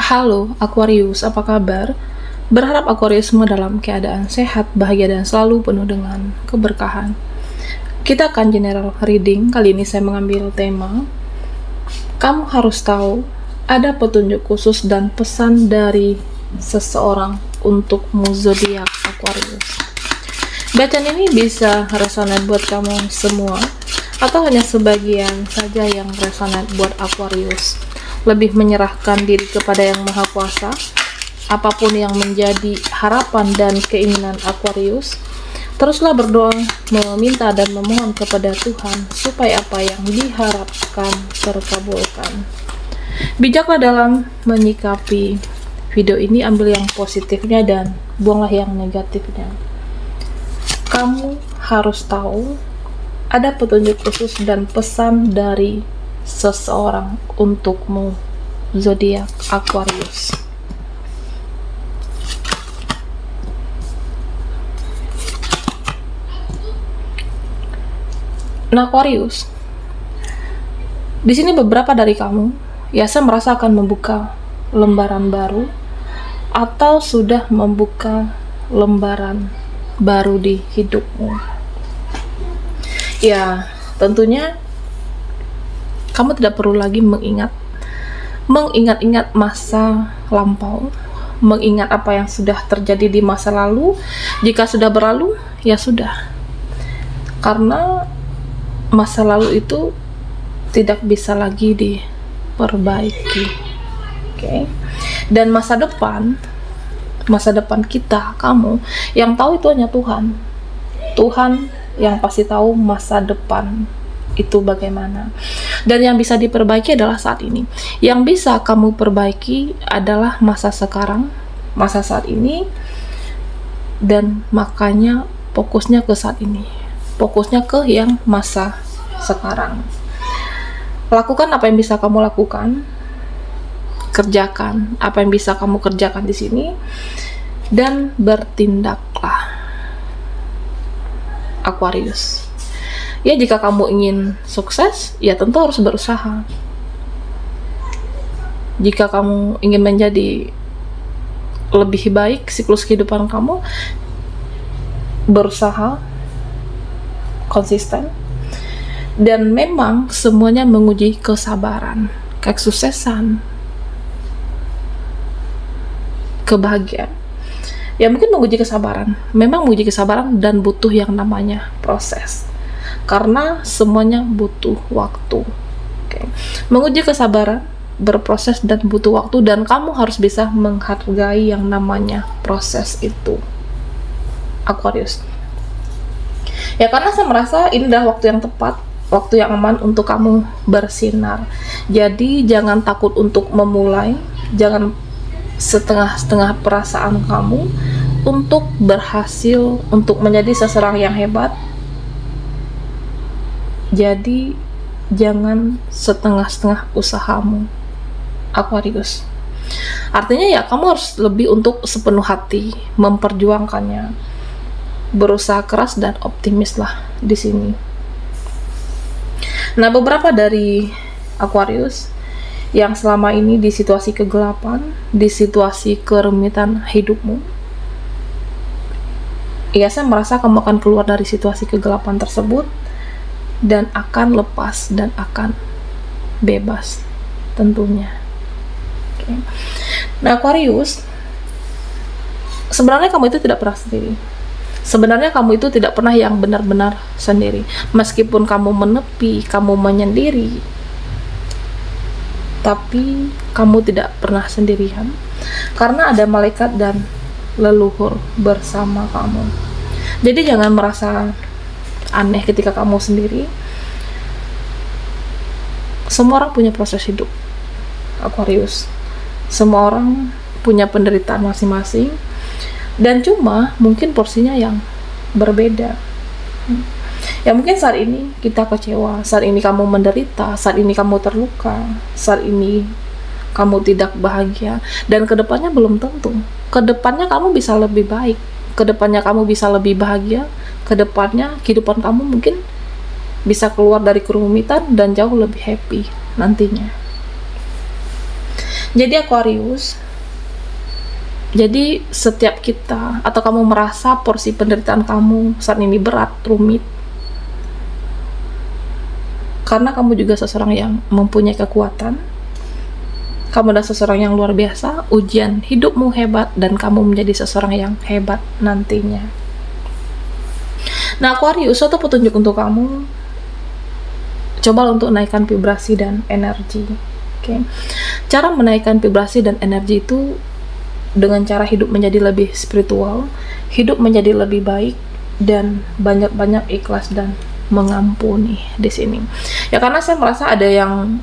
Halo Aquarius, apa kabar? Berharap Aquarius semua dalam keadaan sehat, bahagia, dan selalu penuh dengan keberkahan. Kita akan general reading. Kali ini saya mengambil tema kamu harus tahu ada petunjuk khusus dan pesan dari seseorang untukmu zodiak Aquarius. Bacaan ini bisa resonate buat kamu semua atau hanya sebagian saja yang resonate buat Aquarius. Lebih menyerahkan diri kepada Yang Maha Kuasa, apapun yang menjadi harapan dan keinginan Aquarius. Teruslah berdoa, meminta dan memohon kepada Tuhan supaya apa yang diharapkan terkabulkan. Bijaklah dalam menyikapi video ini, ambil yang positifnya dan buanglah yang negatifnya. Kamu harus tahu ada petunjuk khusus dan pesan dari seseorang untukmu zodiak Aquarius. Nah, Aquarius, di sini beberapa dari kamu ya saya merasa akan membuka lembaran baru atau sudah membuka lembaran baru di hidupmu. Ya, tentunya kamu tidak perlu lagi mengingat-ingat masa lampau, mengingat apa yang sudah terjadi di masa lalu. Jika sudah berlalu, ya sudah. Karena masa lalu itu tidak bisa lagi diperbaiki. Oke. Dan masa depan kita, kamu yang tahu itu hanya Tuhan. Tuhan yang pasti tahu masa depan itu bagaimana, dan yang bisa diperbaiki adalah saat ini. Yang bisa kamu perbaiki adalah masa sekarang, masa saat ini, dan makanya fokusnya ke saat ini, fokusnya ke yang masa sekarang. Lakukan apa yang bisa kamu lakukan, kerjakan apa yang bisa kamu kerjakan di sini, dan bertindaklah Aquarius. Ya, jika kamu ingin sukses, ya tentu harus berusaha. Jika kamu ingin menjadi lebih baik siklus kehidupan kamu, berusaha, konsisten, dan memang semuanya menguji kesabaran, kesuksesan, kebahagiaan. Ya mungkin menguji kesabaran, memang menguji kesabaran dan butuh yang namanya proses. Karena semuanya butuh waktu. Okay. Menguji kesabaran, berproses dan butuh waktu, dan kamu harus bisa menghargai yang namanya proses itu, Aquarius. Ya, karena saya merasa ini adalah waktu yang tepat, waktu yang aman untuk kamu bersinar. Jadi jangan takut untuk memulai, jangan setengah-setengah perasaan kamu untuk berhasil, untuk menjadi seseorang yang hebat. Jadi jangan setengah-setengah usahamu, Aquarius. Artinya ya kamu harus lebih untuk sepenuh hati memperjuangkannya, berusaha keras dan optimis lah di sini. Nah, beberapa dari Aquarius yang selama ini di situasi kegelapan, di situasi kerumitan hidupmu, ya saya merasa kamu akan keluar dari situasi kegelapan tersebut dan akan lepas dan akan bebas tentunya. Okay. Nah, Aquarius, sebenarnya kamu itu tidak pernah sendiri. Sebenarnya kamu itu tidak pernah yang benar-benar sendiri. Meskipun kamu menepi, kamu menyendiri, tapi kamu tidak pernah sendirian. Karena ada malaikat dan leluhur bersama kamu. Jadi jangan merasa aneh ketika kamu sendiri. Semua orang punya proses hidup, Aquarius. Semua orang punya penderitaan masing-masing, dan cuma mungkin porsinya yang berbeda. Ya mungkin saat ini kita kecewa, saat ini kamu menderita, saat ini kamu terluka, saat ini kamu tidak bahagia, dan kedepannya belum tentu. Kedepannya kamu bisa lebih baik, kedepannya kamu bisa lebih bahagia, kedepannya kehidupan kamu mungkin bisa keluar dari kerumitan dan jauh lebih happy nantinya. Jadi Aquarius, jadi setiap kita atau kamu merasa porsi penderitaan kamu saat ini berat, rumit, karena kamu juga seseorang yang mempunyai kekuatan, kamu adalah seseorang yang luar biasa, ujian hidupmu hebat, dan kamu menjadi seseorang yang hebat nantinya. Nah Aquarius, suatu petunjuk untuk kamu, coba untuk naikkan vibrasi dan energi. Oke. Cara menaikkan vibrasi dan energi itu dengan cara hidup menjadi lebih spiritual, hidup menjadi lebih baik, dan banyak-banyak ikhlas dan mengampuni di sini. Ya karena saya merasa ada yang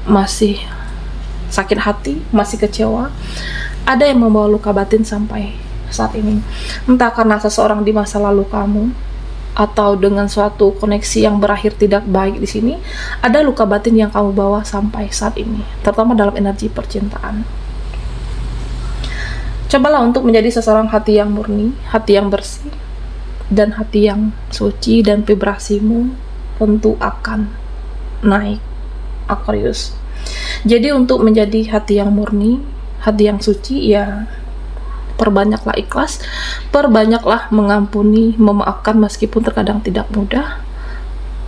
masih sakit hati, masih kecewa, ada yang membawa luka batin sampai saat ini. Entah karena seseorang di masa lalu kamu, atau dengan suatu koneksi yang berakhir tidak baik di sini, ada luka batin yang kamu bawa sampai saat ini, terutama dalam energi percintaan. Cobalah untuk menjadi seseorang hati yang murni, hati yang bersih, dan hati yang suci, dan vibrasimu tentu akan naik, Aquarius. Jadi untuk menjadi hati yang murni, hati yang suci, ya perbanyaklah ikhlas, perbanyaklah mengampuni, memaafkan meskipun terkadang tidak mudah,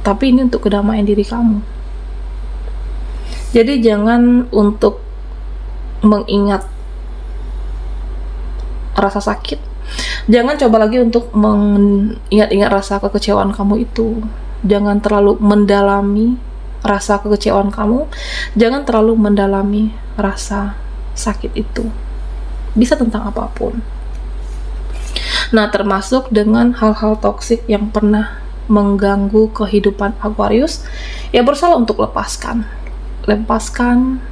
tapi ini untuk kedamaian diri kamu. Jadi jangan untuk mengingat rasa sakit, jangan coba lagi untuk mengingat-ingat rasa kekecewaan kamu itu. Jangan terlalu mendalami rasa kekecewaan kamu, jangan terlalu mendalami rasa sakit itu. Bisa tentang apapun. Nah, termasuk dengan hal-hal toksik yang pernah mengganggu kehidupan Aquarius, ya berusaha untuk lepaskan,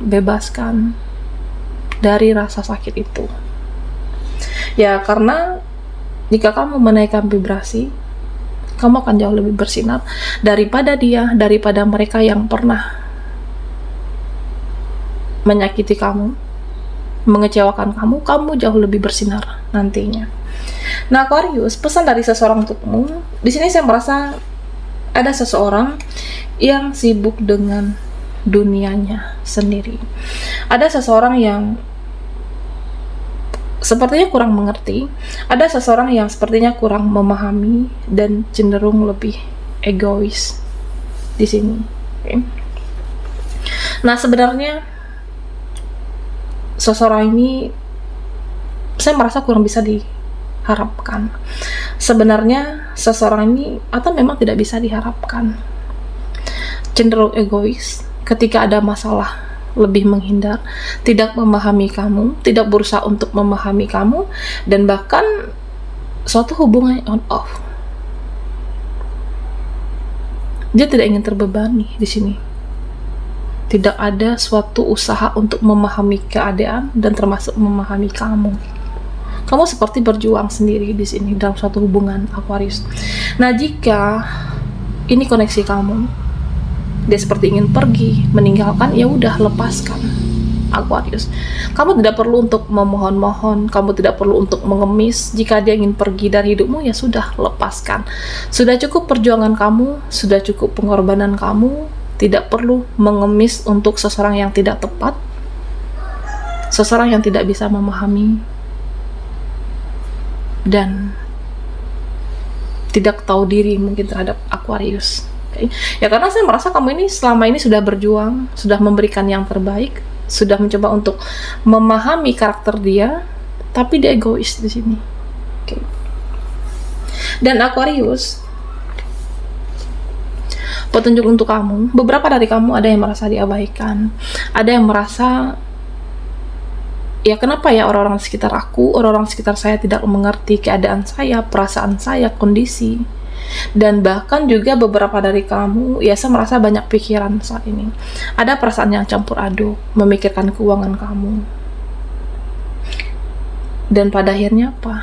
bebaskan dari rasa sakit itu. Ya, karena jika kamu menaikkan vibrasi, kamu akan jauh lebih bersinar daripada dia, daripada mereka yang pernah menyakiti kamu, mengecewakan kamu. Kamu jauh lebih bersinar nantinya. Nah Aquarius, pesan dari seseorang untukmu. Di sini saya merasa ada seseorang yang sibuk dengan dunianya sendiri. Ada seseorang yang sepertinya kurang mengerti, ada seseorang yang sepertinya kurang memahami dan cenderung lebih egois di sini. Okay. Nah sebenarnya seseorang ini saya merasa kurang bisa diharapkan. Sebenarnya seseorang ini atau memang tidak bisa diharapkan, cenderung egois, ketika ada masalah lebih menghindar, tidak memahami kamu, tidak berusaha untuk memahami kamu, dan bahkan suatu hubungan on off. Dia tidak ingin terbebani di sini. Tidak ada suatu usaha untuk memahami keadaan dan termasuk memahami kamu. Kamu seperti berjuang sendiri di sini dalam suatu hubungan Aquarius. Nah, jika ini koneksi kamu, dia seperti ingin pergi, meninggalkan, ya udah lepaskan Aquarius. Kamu tidak perlu untuk memohon-mohon, kamu tidak perlu untuk mengemis. Jika dia ingin pergi dari hidupmu, ya sudah, lepaskan. Sudah cukup perjuangan kamu, sudah cukup pengorbanan kamu. Tidak perlu mengemis untuk seseorang yang tidak tepat, seseorang yang tidak bisa memahami dan tidak tahu diri mungkin terhadap Aquarius. Okay. Ya karena saya merasa kamu ini selama ini sudah berjuang, sudah memberikan yang terbaik, sudah mencoba untuk memahami karakter dia, tapi dia egois di sini. Okay. Dan Aquarius, petunjuk untuk kamu, beberapa dari kamu ada yang merasa diabaikan, ada yang merasa, ya kenapa ya orang-orang sekitar aku, orang-orang sekitar saya tidak mengerti keadaan saya, perasaan saya, kondisi. Dan bahkan juga beberapa dari kamu, ya saya merasa banyak pikiran saat ini. Ada perasaan yang campur aduk, memikirkan keuangan kamu. Dan pada akhirnya apa?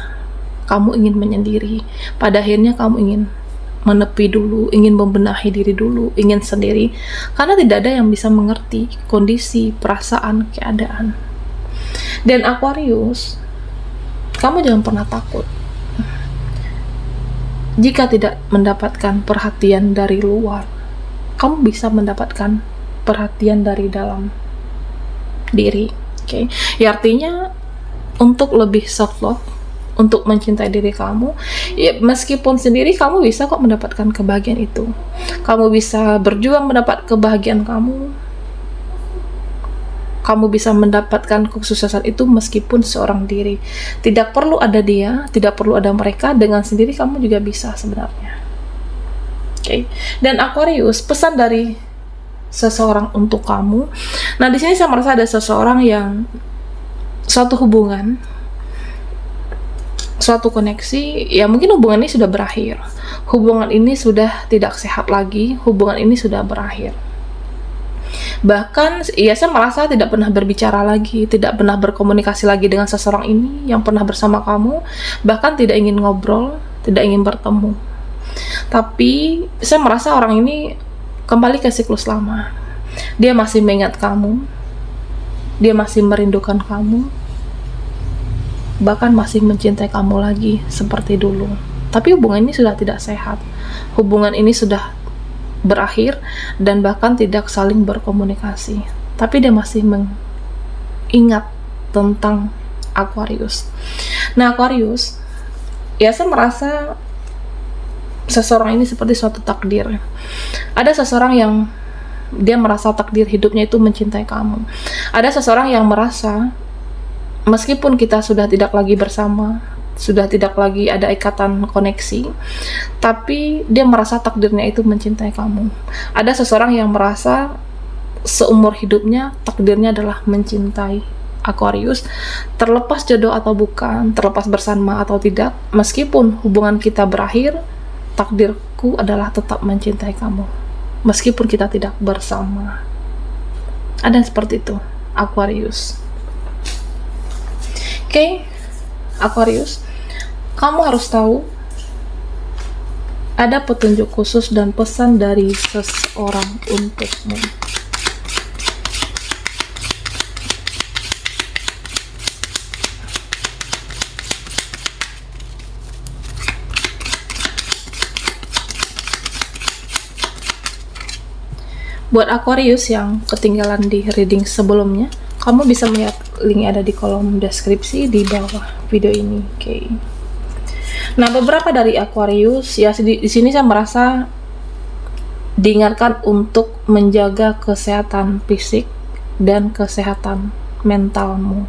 Kamu ingin menyendiri. Pada akhirnya kamu ingin menepi dulu, ingin membenahi diri dulu, ingin sendiri. Karena tidak ada yang bisa mengerti kondisi, perasaan, keadaan. Dan Aquarius, kamu jangan pernah takut. Jika tidak mendapatkan perhatian dari luar, kamu bisa mendapatkan perhatian dari dalam diri. Oke, ya artinya untuk lebih self love, untuk mencintai diri kamu, ya meskipun sendiri kamu bisa kok mendapatkan kebahagiaan itu. Kamu bisa berjuang mendapat kebahagiaan kamu. Kamu bisa mendapatkan kesuksesan itu meskipun seorang diri. Tidak perlu ada dia, tidak perlu ada mereka, dengan sendiri kamu juga bisa sebenarnya. Oke. Dan Aquarius, pesan dari seseorang untuk kamu. Nah, di sini saya merasa ada seseorang yang suatu hubungan, suatu koneksi, ya mungkin hubungan ini sudah berakhir. Hubungan ini sudah tidak sehat lagi, hubungan ini sudah berakhir. Bahkan ya saya merasa tidak pernah berbicara lagi, tidak pernah berkomunikasi lagi dengan seseorang ini yang pernah bersama kamu, bahkan tidak ingin ngobrol, tidak ingin bertemu. Tapi saya merasa orang ini kembali ke siklus lama. Dia masih mengingat kamu, dia masih merindukan kamu, bahkan masih mencintai kamu lagi seperti dulu. Tapi hubungan ini sudah tidak sehat, hubungan ini sudah berakhir, dan bahkan tidak saling berkomunikasi. Tapi dia masih mengingat tentang Aquarius. Nah, Aquarius, ya saya merasa seseorang ini seperti suatu takdir. Ada seseorang yang dia merasa takdir hidupnya itu mencintai kamu. Ada seseorang yang merasa meskipun kita sudah tidak lagi bersama, sudah tidak lagi ada ikatan koneksi, tapi dia merasa takdirnya itu mencintai kamu. Ada seseorang yang merasa seumur hidupnya takdirnya adalah mencintai Aquarius, terlepas jodoh atau bukan, terlepas bersama atau tidak, meskipun hubungan kita berakhir, takdirku adalah tetap mencintai kamu meskipun kita tidak bersama. Ada yang seperti itu, Aquarius. Oke, Aquarius, kamu harus tahu ada petunjuk khusus dan pesan dari seseorang untukmu. Buat Aquarius yang ketinggalan di reading sebelumnya, kamu bisa melihat link ada di kolom deskripsi di bawah video ini. Oke. Nah, beberapa dari Aquarius ya di sini saya merasa diingatkan untuk menjaga kesehatan fisik dan kesehatan mentalmu.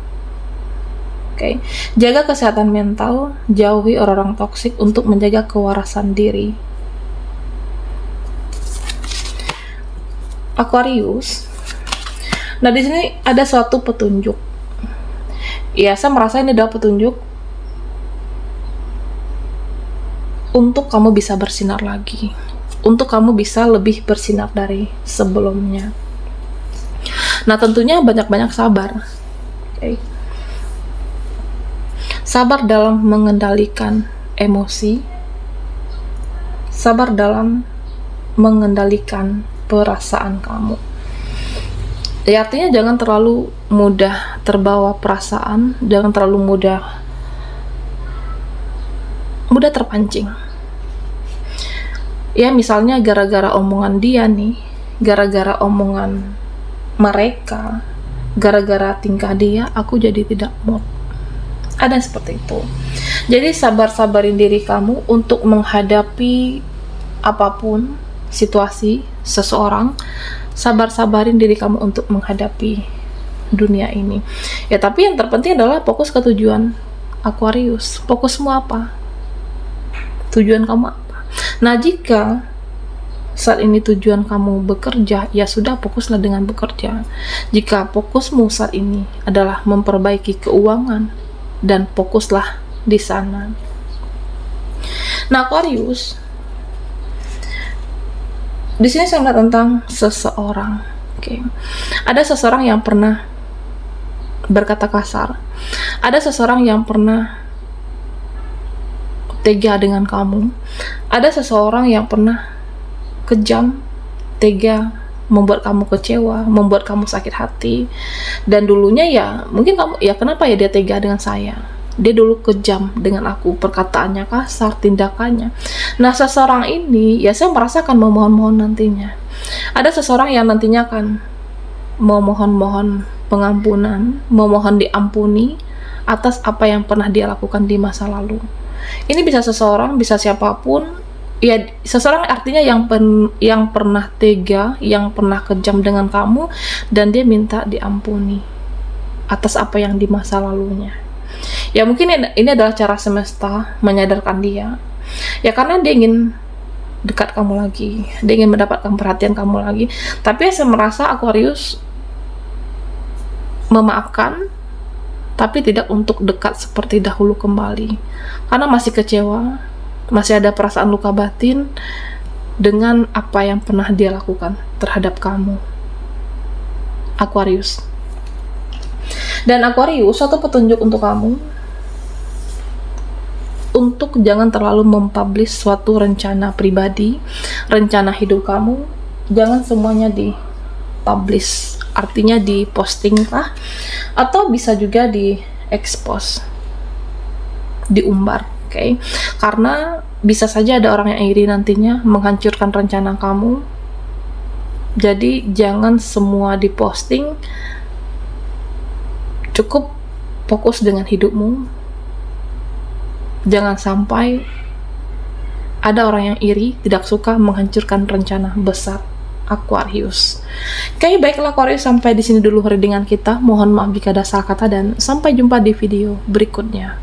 Oke. Jaga kesehatan mental, jauhi orang-orang toksik untuk menjaga kewarasan diri. Aquarius. Nah, di sini ada suatu petunjuk. Ya, saya merasa ini adalah petunjuk untuk kamu bisa bersinar lagi, untuk kamu bisa lebih bersinar dari sebelumnya. Nah, tentunya banyak-banyak sabar. Okay. Sabar dalam mengendalikan emosi, sabar dalam mengendalikan perasaan kamu. Ya, artinya jangan terlalu mudah terbawa perasaan, jangan terlalu mudah terpancing. Ya, misalnya gara-gara omongan dia nih, gara-gara omongan mereka, gara-gara tingkah dia, aku jadi tidak mood. Ada seperti itu. Jadi sabar-sabarin diri kamu untuk menghadapi apapun situasi seseorang, sabar-sabarin diri kamu untuk menghadapi dunia ini. Ya, tapi yang terpenting adalah fokus ke tujuan Aquarius. Fokusmu apa? Tujuan kamu apa? Nah, jika saat ini tujuan kamu bekerja, ya sudah, fokuslah dengan bekerja. Jika fokusmu saat ini adalah memperbaiki keuangan, dan fokuslah di sana. Nah, Aquarius, di sini saya melihat tentang seseorang. Oke. Ada seseorang yang pernah berkata kasar. Ada seseorang yang pernah tega dengan kamu. Ada seseorang yang pernah kejam, tega, membuat kamu kecewa, membuat kamu sakit hati. Dan dulunya ya, mungkin kamu, ya kenapa ya dia tega dengan saya? Dia dulu kejam dengan aku, perkataannya kasar, tindakannya. Nah, seseorang ini, ya saya merasakan memohon-mohon nantinya. Ada seseorang yang nantinya akan memohon-mohon pengampunan, memohon diampuni atas apa yang pernah dia lakukan di masa lalu. Ini bisa seseorang, bisa siapapun. Ya, seseorang artinya yang pernah tega, yang pernah kejam dengan kamu, dan dia minta diampuni atas apa yang di masa lalunya. Ya mungkin ini adalah cara semesta menyadarkan dia. Ya karena dia ingin dekat kamu lagi, dia ingin mendapatkan perhatian kamu lagi. Tapi saya merasa Aquarius memaafkan, tapi tidak untuk dekat seperti dahulu kembali, karena masih kecewa, masih ada perasaan luka batin dengan apa yang pernah dia lakukan terhadap kamu, Aquarius. Dan Aquarius, satu petunjuk untuk kamu, untuk jangan terlalu mempublish suatu rencana pribadi, rencana hidup kamu. Jangan semuanya dipublish, artinya diposting lah, atau bisa juga di-expose, diumbar, oke? Karena bisa saja ada orang yang iri nantinya menghancurkan rencana kamu. Jadi jangan semua diposting, cukup fokus dengan hidupmu. Jangan sampai ada orang yang iri, tidak suka menghancurkan rencana besar Aquarius. Oke, baiklah Aquarius, sampai di sini dulu readingan kita. Mohon maaf jika ada salah kata dan sampai jumpa di video berikutnya.